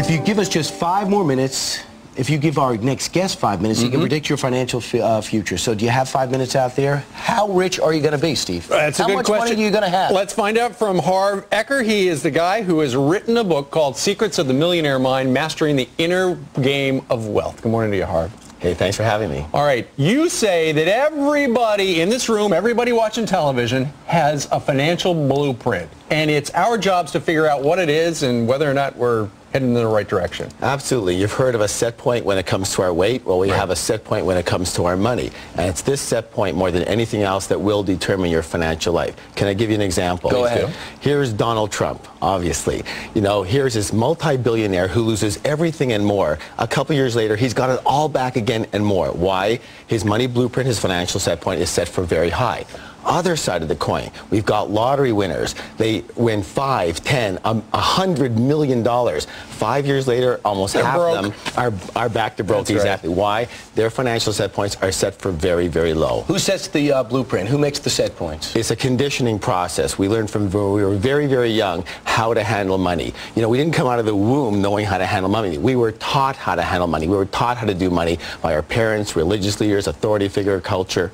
If you give us just 5 more minutes, if you give our next guest 5 minutes, you can predict your financial future. So do you have 5 minutes out there? How rich are you going to be, Steve? That's a good question. How much money are you going to have? Let's find out from Harv Eker. He is the guy who has written a book called Secrets of the Millionaire Mind, Mastering the Inner Game of Wealth. Good morning to you, Harv. Hey, thanks for having me. All right, you say that everybody in this room, everybody watching television, has a financial blueprint. And it's our jobs to figure out what it is and whether or not we're heading in the right direction. Absolutely. You've heard of a set point when it comes to our weight. Well, we have a set point when it comes to our money. And it's this set point more than anything else that will determine your financial life. Can I give you an example? Go ahead. Here's Donald Trump, obviously. You know, here's this multi-billionaire who loses everything and more. A couple years later, he's got it all back again and more. Why? His money blueprint, his financial set point is set for very high. Other side of the coin, we've got lottery winners. They win $5, $10, $100 million. 5 years later, almost half of them are back to broke. That's exactly. Right. Why? Their financial set points are set for very, very low. Who sets the blueprint? Who makes the set points? It's a conditioning process. We learned from when we were very, very young how to handle money. You know, we didn't come out of the womb knowing how to handle money. We were taught how to handle money. We were taught how to do money by our parents, religious leaders, authority figure, culture.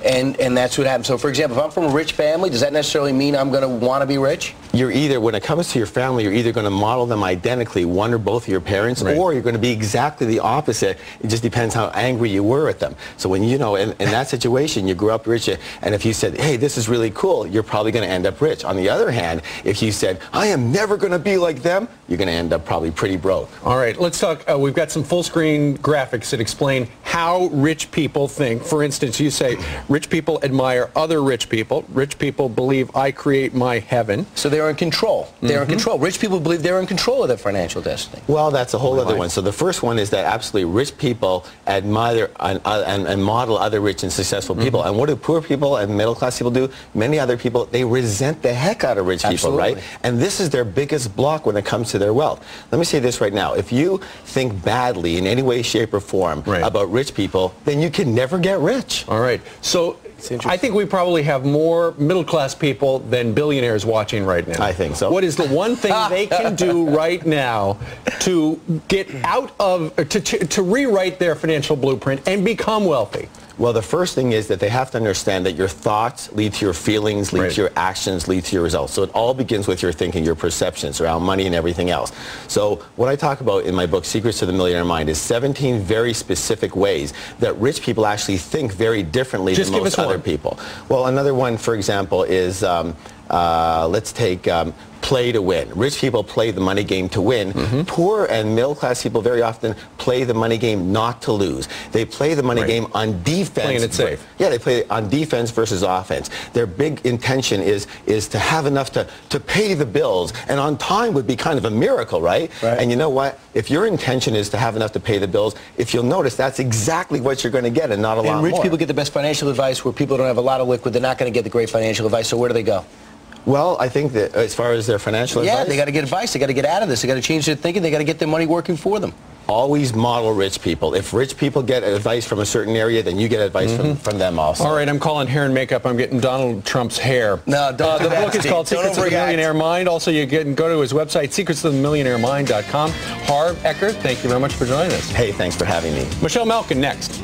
And that's what happens. So, for example, if I'm from a rich family, does that necessarily mean I'm going to want to be rich? You're either, when it comes to your family, you're either going to model them identically, one or both of your parents, or you're going to be exactly the opposite. It just depends how angry you were at them. So when, you know, in that situation, you grew up rich, and if you said, hey, this is really cool, you're probably going to end up rich. On the other hand, if you said, I am never going to be like them, you're going to end up probably pretty broke. All right, let's talk. We've got some full-screen graphics that explain how rich people think. For instance, you say, rich people admire other rich people. Rich people believe I create my heaven. So they're in control. They're in control. Rich people believe they're in control of their financial destiny. Well, that's a whole other one. So the first one is that absolutely rich people admire and model other rich and successful people. And what do poor people and middle-class people do? Many other people, they resent the heck out of rich people, right? And this is their biggest block when it comes to their wealth. Let me say this right now. If you think badly in any way, shape, or form about rich people, then you can never get rich. All right. So I think we probably have more middle-class people than billionaires watching right now. I think so. What is the one thing they can do right now to get out of, to rewrite their financial blueprint and become wealthy? Well, the first thing is that they have to understand that your thoughts lead to your feelings, lead to your actions, lead to your results. So it all begins with your thinking, your perceptions around money and everything else. So what I talk about in my book, Secrets to the Millionaire Mind, is 17 very specific ways that rich people actually think very differently than most other people. Well, another one, for example, is let's take play to win. Rich people play the money game to win. Poor and middle-class people very often play the money game not to lose. They play the money game on defense. Playing it safe. Yeah, they play on defense versus offense. Their big intention is to have enough to pay the bills, and on time would be kind of a miracle, right? And you know what? If your intention is to have enough to pay the bills, if you'll notice, that's exactly what you're going to get and not a lot more. And rich people get the best financial advice where people don't have a lot of liquid. They're not going to get the great financial advice, so where do they go? Well, I think that as far as their financial advice... they got to get advice. They got to get out of this. They got to change their thinking. They got to get their money working for them. Always model rich people. If rich people get advice from a certain area, then you get advice from them also. All right, I'm calling hair and makeup. I'm getting Donald Trump's hair. No, don't do the book is called Secrets of the Millionaire Mind. Also, you can go to his website, secretsofthemillionairemind.com. Harv Eker, thank you very much for joining us. Hey, thanks for having me. Michelle Malkin next.